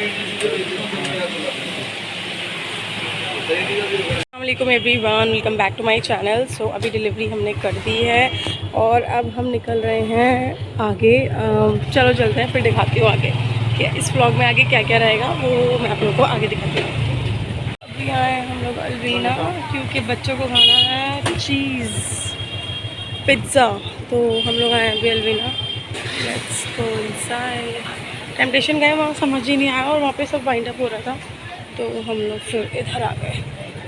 अस्सलामुअलैकुम everyone, welcome back to my channel. So अभी delivery हमने कर दी है और अब हम निकल रहे हैं आगे। चलो चलते हैं, फिर दिखाती हूँ आगे कि इस व्लॉग में आगे क्या क्या रहेगा, वो मैं आप लोगों को आगे दिखाती हूँ। अभी आए हम लोग अल्वीना, क्योंकि बच्चों को खाना है चीज़ पिज़्ज़ा, तो हम लोग आए अभी अल्वीना। Let's go inside. टेम्पटेशन गए, वहाँ समझ ही नहीं आया और वहाँ पे सब वाइंड अप हो रहा था, तो हम लोग फिर इधर आ गए।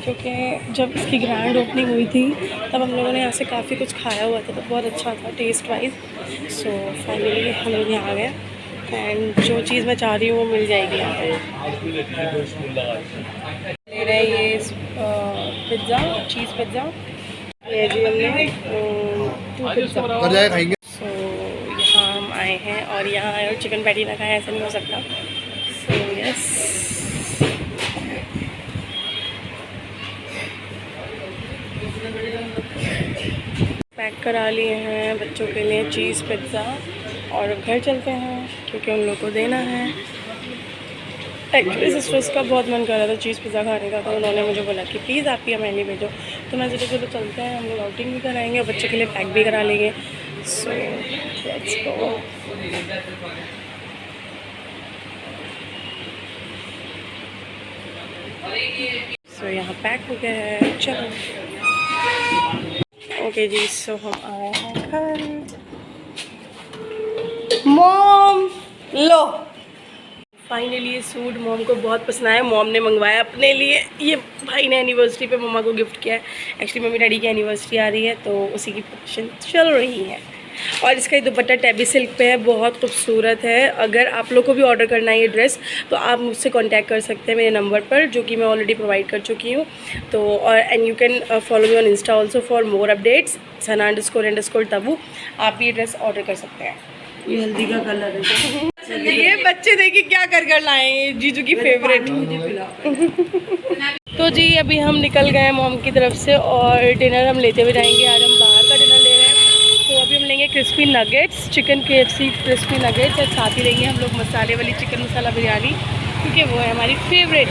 क्योंकि जब इसकी ग्रैंड ओपनिंग हुई थी तब हम लोगों ने यहाँ से काफ़ी कुछ खाया हुआ था, तो बहुत अच्छा था टेस्ट वाइज। सो फाइनली हम लोग यहाँ आ गए एंड जो चीज़ मैं चाह रही हूँ वो मिल जाएगी यहाँ पे। ले रहे हैं ये पिज़्ज़ा, चीज़ पिज़्ज़ा ले जी हमने 2 पिज़्ज़ा खाएंगे। सो यहाँ हम आए हैं और यहाँ आए और चिकन पैटी ना खाएं, ऐसा नहीं हो सकता। सो यस, पैक करा लिए हैं बच्चों के लिए चीज़ पिज़्ज़ा और अब घर चलते हैं क्योंकि उन लोग को देना है। एक्चुअली सिस्टर्स का बहुत मन कर रहा था चीज़ पिज़्ज़ा खाने का, तो उन्होंने मुझे बोला कि प्लीज़ आप ही मेन्यू भेजो, तो मैं सोचा चलो चलते हैं, हम लोग आउटिंग भी कराएंगे और बच्चों के लिए पैक भी करा लेंगे। So let's go. सो यहाँ पैक हो गया है, चलो ओके जी। सो हम आए हैं घर। मॉम लो, फाइनली ये सूट मॉम को बहुत पसंद आया। मॉम ने मंगवाया अपने लिए, ये भाई ने एनिवर्सरी पे मम्मा को गिफ्ट किया है। एक्चुअली मम्मी डैडी की एनिवर्सरी आ रही है तो उसी की प्रिपरेशन चल रही है। और इसका ये दुपट्टा टैबी सिल्क पे है, बहुत खूबसूरत है। अगर आप लोग को भी ऑर्डर करना है ये ड्रेस तो आप मुझसे कांटेक्ट कर सकते हैं मेरे नंबर पर, जो कि मैं ऑलरेडी प्रोवाइड कर चुकी हूँ। तो और and you can follow me on Insta also for more updates, sana__तबू। आप ये ड्रेस ऑर्डर कर सकते हैं। ये हल्दी का कलर है। ये बच्चे देखिए क्या कर लाए, जीजू की फेवरेट। तो जी अभी हम निकल गए मॉम की तरफ से और डिनर हम लेते हुए जाएंगे। आज हम बाहर का डिनर ले रहे हैं, तो अभी हम लेंगे crispy nuggets, chicken KFC crispy nuggets, और साथ ही लेंगे हम लोग मसाले वाली चिकन मसाला बिरयानी, क्योंकि वो है हमारी फेवरेट।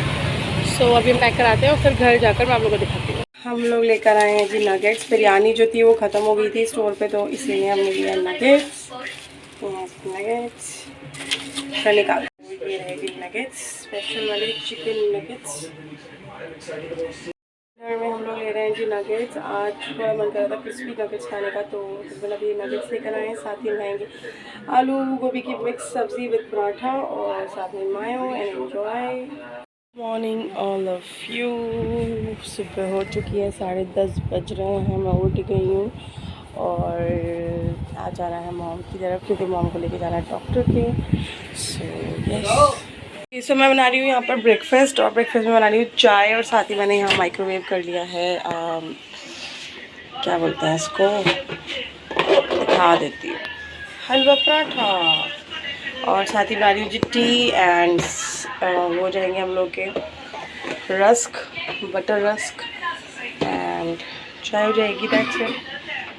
सो अभी हम पैक कराते हैं और फिर घर जाकर मैं आप लोगों को दिखाती हूँ। हम लोग लेकर आए हैं जी नगेट्स। बिरयानी जो थी वो ख़त्म हो गई थी स्टोर पे, तो इसीलिए हमने लिया नगेट्स। नगेट्स निकाल, ये रहेगी नगेट्स, स्पेशल वाले चिकन नगेट्स। डिनर में हम लोग ले रहे हैं जी नगेट्स। आज थोड़ा मन कर रहा था क्रिस्पी नगेट्स खाने का, तो मतलब ये नगेट्स लेकर आए हैं। साथ ही हम खाएंगे आलू गोभी की मिक्स सब्ज़ी विद पराठा और साथ में mayo and enjoy. Morning all of you. सुबह हो चुकी है, 10:30 बज रहे हैं, मैं उठ गई हूँ और आज जाना है मॉम की तरफ, क्योंकि मॉम को लेके जाना है डॉक्टर के। सो यस, मैं बना रही हूँ यहाँ पर ब्रेकफास्ट, और ब्रेकफास्ट में बना रही हूँ चाय, और साथ ही मैंने यहाँ माइक्रोवेव कर लिया है क्या बोलते हैं इसको, दिखा देती हूँ, हलवा पराठा। और साथ ही बना रही हूँ जी टी एंड वो जाएंगे हम लोग के रस्क, बटर रस्क एंड चाय हो जाएगी। That's it.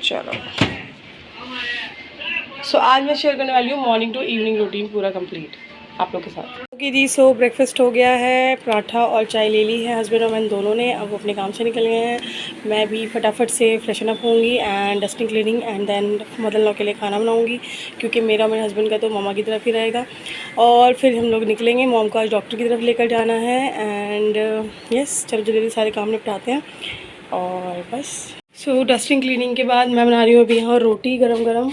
चलो सो आज मैं शेयर करने वाली हूँ मॉर्निंग टू इवनिंग रूटीन पूरा कंप्लीट आप लोग के साथ। ओके जी, सो ब्रेकफास्ट हो गया है, पराठा और चाय ले ली है हस्बैंड और मैं दोनों ने। अब वो अपने काम से निकल गए हैं, मैं भी फटाफट से फ्रेशन अप होंगी and dusting cleaning and then mother in law के लिए खाना बनाऊंगी, क्योंकि मेरा मेरे हस्बैंड का तो मामा की तरफ ही रहेगा। और फिर हम लोग निकलेंगे, मॉम को आज डॉक्टर की तरफ लेकर जाना है एंड यस, चलो जल्दी सारे काम निपटाते हैं और बस। सो डस्टिंग क्लीनिंग के बाद मैं बना रही हूँ अभी यहाँ रोटी गरम गरम,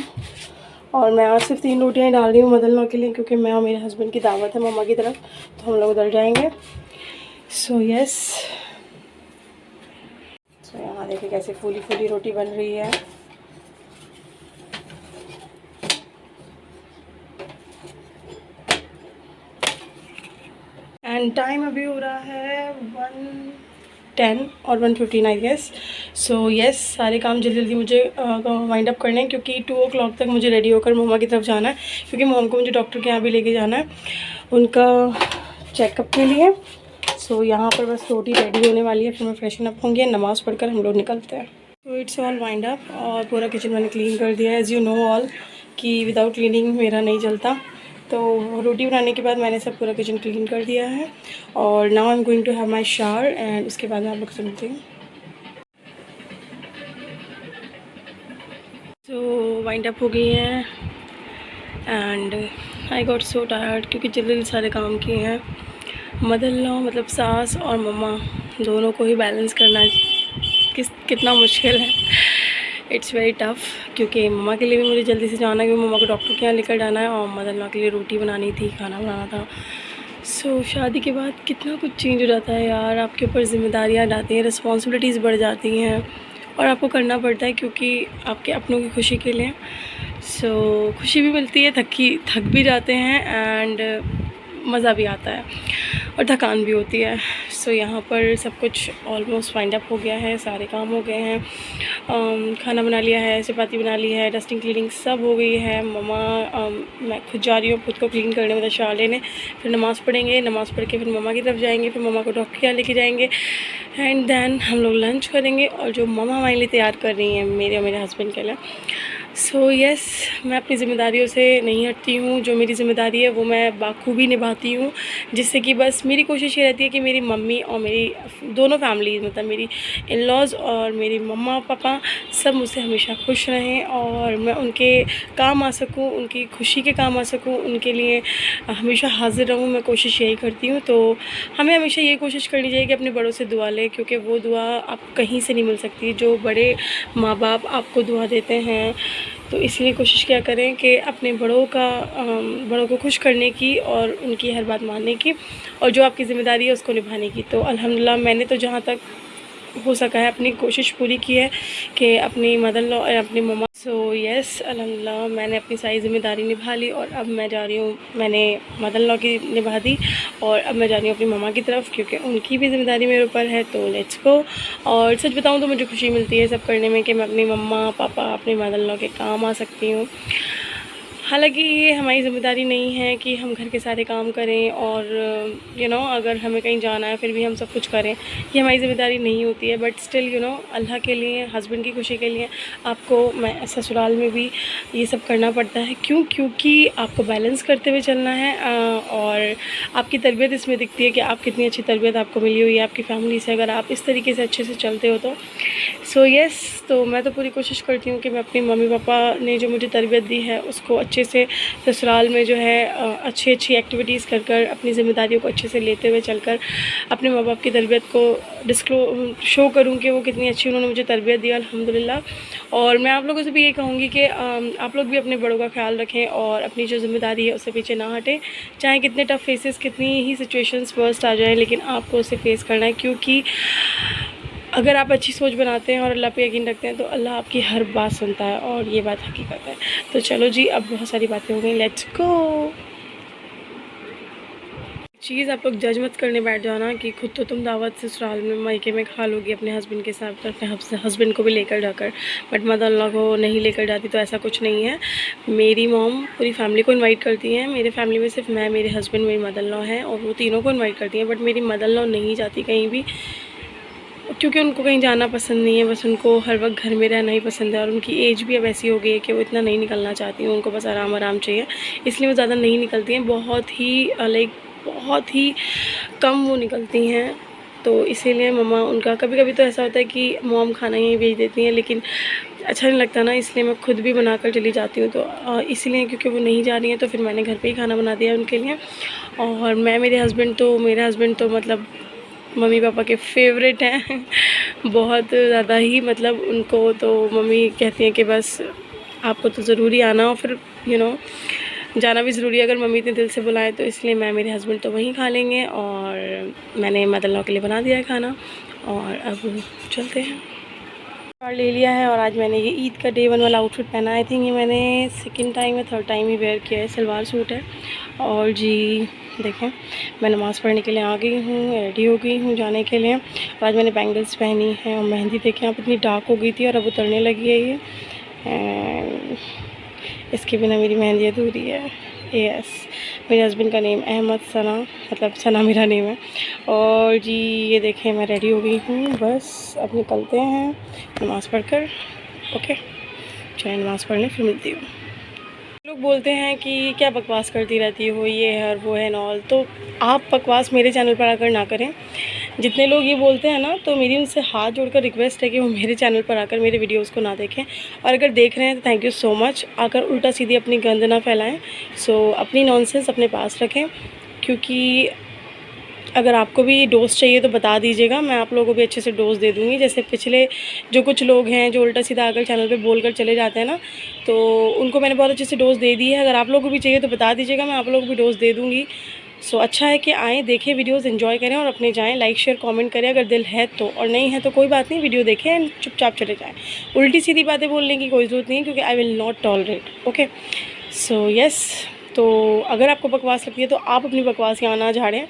और मैं आज सिर्फ 3 रोटियाँ डाल रही हूँ मदर इन लॉ के लिए, क्योंकि मैं और मेरे हस्बैंड की दावत है मम्मा की तरफ, तो हम लोग उधर जाएंगे। सो यस, सो यहाँ देखिए कैसे फूली फूली रोटी बन रही है। एंड टाइम अभी हो रहा है 1:10 और 1:15 आई गेस। सो यस, सारे काम जल्दी जल्दी मुझे वाइंड अप करने हैं, क्योंकि 2 o'clock तक मुझे रेडी होकर मम्मा की तरफ जाना है, क्योंकि मॉम को मुझे डॉक्टर के यहाँ भी लेके जाना है उनका चेकअप के लिए। सो यहाँ पर बस रोटी रेडी होने वाली है, फिर मैं फ्रेशन अप होंगी, नमाज़ पढ़कर हम लोग निकलते हैं। तो इट्स ऑल वाइंड अप और पूरा किचन मैंने क्लीन कर दिया है। एज़ यू नो ऑल कि विदाउट क्लीनिंग मेरा नहीं चलता, तो रोटी बनाने के बाद मैंने सब पूरा किचन क्लीन कर दिया है और now I am going to have my shower and उसके बाद मैं आप लोग सुनती हूँ। तो वाइंड अप हो गई है and I got so tired क्योंकि जल्दी सारे काम किए हैं। मदर इन लॉ मतलब सास और मम्मा दोनों को ही बैलेंस करना कितना मुश्किल है। इट्स वेरी टफ़ क्योंकि मम्मा के लिए भी मुझे जल्दी से जाना है क्योंकि मम्मा को डॉक्टर के यहाँ लेकर जाना है और मदर इन लॉ के लिए रोटी बनानी थी, खाना बनाना था। सो शादी के बाद कितना कुछ चेंज हो जाता है यार, आपके ऊपर ज़िम्मेदारियाँ आती हैं, रिस्पॉन्सिबिलिटीज़ बढ़ जाती हैं और आपको करना पड़ता है क्योंकि आपके अपनों की खुशी के लिए। सो खुशी भी मिलती है, थक भी जाते हैं एंड मज़ा भी आता है और थकान भी होती है। सो यहाँ पर सब कुछ ऑलमोस्ट वाइंड अप हो गया है, सारे काम हो गए हैं। खाना बना लिया है, चपाती बना ली है, डस्टिंग क्लीनिंग सब हो गई है। मम्मा मैं खुद जा रही हूँ खुद को क्लीन करने, मतलब शावर लेने, फिर नमाज़ पढ़ेंगे, नमाज़ पढ़ के फिर मम्मा की तरफ जाएंगे, फिर मम्मा को डॉक्टर के यहाँ लेके जाएंगे एंड देन हम लोग लंच करेंगे। और जो मम्मा हमारे लिए तैयार कर रही हैं मेरे और मेरे हस्बैंड के लिए, सो यस मैं अपनी ज़िम्मेदारियों से नहीं हटती हूँ। जो मेरी ज़िम्मेदारी है वो मैं बाखूबी निभाती हूँ, जिससे कि बस मेरी कोशिश ये रहती है कि मेरी मम्मी और मेरी दोनों फैमिली मतलब मेरी इन लॉज़ और मेरी मम्मा पापा सब मुझसे हमेशा खुश रहें और मैं उनके काम आ सकूँ, उनकी खुशी के काम आ सकूँ, उनके लिए हमेशा हाज़िर रहूँ। मैं कोशिश यही करती हूँ। तो हमें हमेशा ये कोशिश करनी चाहिए कि अपने बड़ों से दुआ लें क्योंकि वो दुआ आप कहीं से नहीं मिल सकती। जो बड़े माँ बाप आपको दुआ देते हैं, तो इसलिए कोशिश क्या करें कि अपने बड़ों को खुश करने की और उनकी हर बात मानने की और जो आपकी ज़िम्मेदारी है उसको निभाने की। तो अल्हम्दुलिल्लाह मैंने तो जहाँ तक हो सका है अपनी कोशिश पूरी की है कि अपनी मदर लॉ और अपनी मम्मा। सो यस अल्हम्दुलिल्लाह मैंने अपनी सारी ज़िम्मेदारी निभा ली और अब मैं जा रही हूँ, मैंने मदर लॉ की निभा दी और अब मैं जा रही हूँ अपनी मम्मा की तरफ क्योंकि उनकी भी ज़िम्मेदारी मेरे ऊपर है। तो लेट्स गो। और सच बताऊँ तो मुझे खुशी मिलती है सब करने में कि मैं अपनी मम्मा पापा अपनी मदर लॉ के काम आ सकती हूँ। हालांकि ये हमारी ज़िम्मेदारी नहीं है कि हम घर के सारे काम करें और अगर हमें कहीं जाना है फिर भी हम सब कुछ करें, ये हमारी ज़िम्मेदारी नहीं होती है। बट स्टिल अल्लाह के लिए, हस्बैंड की खुशी के लिए आपको मैं ससुराल में भी ये सब करना पड़ता है। क्योंकि आपको बैलेंस करते हुए चलना है और आपकी तरबियत इसमें दिखती है कि आप कितनी अच्छी तरबियत आपको मिली हुई है आपकी फ़ैमिली से, अगर आप इस तरीके से अच्छे से चलते हो तो। सो यस तो मैं तो पूरी कोशिश करती हूँ कि मैं अपनी मम्मी पापा ने जो मुझे तरबियत दी है उसको अच्छे से ससुराल में जो है अच्छी एक्टिविटीज़ कर अपनी ज़िम्मेदारियों को अच्छे से लेते हुए चलकर अपने माँ बाप की तरबियत को शो करूँ कि वो कितनी अच्छी उन्होंने मुझे तरबियत दी अल्हम्दुलिल्लाह। और मैं आप लोगों से भी ये कहूँगी कि आप लोग भी अपने बड़ों का ख्याल रखें और अपनी जो ज़िम्मेदारी है उससे पीछे ना हटें। चाहे कितने टफ़ फेसेस, कितनी ही सिचुएशंस वर्स्ट आ जाएँ, लेकिन आपको उसे फेस करना है क्योंकि अगर आप अच्छी सोच बनाते हैं और अल्लाह पे यकीन रखते हैं तो अल्लाह आपकी हर बात सुनता है और ये बात हकीकत है। तो चलो जी, अब बहुत सारी बातें हो गई, लेट्स गो। चीज़ आप लोग जज मत करने बैठ जाना कि खुद तो तुम दावत ससुराल में मायके में खा लोगी अपने हस्बैंड के साथ, अपने हस्बैंड को भी लेकर जाकर, बट मदर अल्लाह को नहीं लेकर जाती। तो ऐसा कुछ नहीं है। मेरी मॉम पूरी फैमिली को इनवाइट करती हैं। मेरे फैमिली में सिर्फ मैं, मेरे हस्बैंड, मेरी मदर अल्लाह हैं और वो तीनों को इन्वाइट करती हैं। बट मेरी मदर अल्लाह नहीं जाती कहीं भी क्योंकि उनको कहीं जाना पसंद नहीं है, बस उनको हर वक्त घर में रहना ही पसंद है और उनकी एज भी अब ऐसी हो गई है कि वो इतना नहीं निकलना चाहती हैं, उनको बस आराम चाहिए, इसलिए वो ज़्यादा नहीं निकलती हैं। बहुत ही कम वो निकलती हैं। तो इसीलिए मम्मा उनका कभी कभी तो ऐसा होता है कि मॉम खाना यहीं भेज देती हैं, लेकिन अच्छा नहीं लगता ना, इसलिए मैं खुद भी बनाकर चली जाती हूँ। तो इसलिए क्योंकि वो नहीं जा रही हैं तो फिर मैंने घर पे ही खाना बना दिया उनके लिए। और मेरे हस्बैंड तो मतलब मम्मी पापा के फेवरेट हैं बहुत ज़्यादा ही, मतलब उनको तो मम्मी कहती हैं कि बस आपको तो ज़रूरी आना हो, फिर जाना भी ज़रूरी है अगर मम्मी इतने दिल से बुलाएं। तो इसलिए मैं, मेरे हस्बैंड तो वहीं खा लेंगे और मैंने मदर इन लॉ के लिए बना दिया है खाना और अब चलते हैं। कार ले लिया है और आज मैंने ये ईद का डे 1 वाला आउटफिट पहना। आई थिंक ये मैंने सेकंड टाइम या थर्ड टाइम ही वेयर किया है। सलवार सूट है और जी देखें मैं नमाज़ पढ़ने के लिए आ गई हूँ, रेडी हो गई हूँ जाने के लिए। और आज मैंने बैंगल्स पहनी है और मेहंदी देखें आप इतनी डार्क हो गई थी और अब उतरने लगी है ये। एंड इसके बिना मेरी मेहंदी अधूरी है। यस, मेरे हस्बैंड का नेम अहमद सना, मतलब सना मेरा नेम है। और जी ये देखें मैं रेडी हो गई हूँ, बस अब निकलते हैं नमाज़ पढ़कर। ओके चलिए नमाज़ पढ़ने फिर मिलती हूँ। लोग बोलते हैं कि क्या बकवास करती रहती हो, ये है और वो है एंड ऑल। तो आप बकवास मेरे चैनल पर आकर ना करें। जितने लोग ये बोलते हैं ना, तो मेरी उनसे हाथ जोड़कर रिक्वेस्ट है कि वो मेरे चैनल पर आकर मेरे वीडियोस को ना देखें, और अगर देख रहे हैं तो थैंक यू सो मच। आकर उल्टा सीधी अपनी गंद ना फैलाएं। सो अपनी नॉनसेंस अपने पास रखें, क्योंकि अगर आपको भी डोज चाहिए तो बता दीजिएगा, मैं आप लोगों को भी अच्छे से डोज दे दूँगी। जैसे पिछले जो कुछ लोग हैं जो उल्टा सीधा आकर चैनल पे बोलकर चले जाते हैं ना, तो उनको मैंने बहुत अच्छे से डोज दे दी है। अगर आप लोगों को भी चाहिए तो बता दीजिएगा, मैं आप लोगों को भी डोज दे दूँगी। सो अच्छा है कि आएँ, देखें वीडियोज़, एंजॉय करें और अपने जाएँ। लाइक शेयर कमेंट करें अगर दिल है तो, और नहीं है तो कोई बात नहीं, वीडियो देखें एंड चुपचाप चले जाएँ। उल्टी सीधी बातें बोलने की कोई ज़रूरत नहीं है, क्योंकि I will not tolerate. Okay, so yes. तो अगर आपको बकवास लगती है तो आप अपनी बकवास यहाँ ना झाड़ें।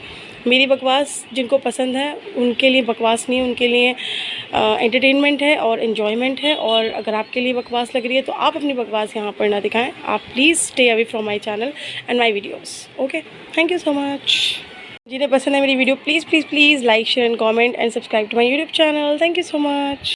मेरी बकवास जिनको पसंद है उनके लिए बकवास नहीं है, उनके लिए एंटरटेनमेंट है और एन्जॉयमेंट है। और अगर आपके लिए बकवास लग रही है तो आप अपनी बकवास यहाँ पर ना दिखाएं। आप please stay away from my channel and my videos. Okay, thank you so much. जिन्हें पसंद है मेरी video, please please please like share and comment and subscribe to my YouTube channel. Thank you so much.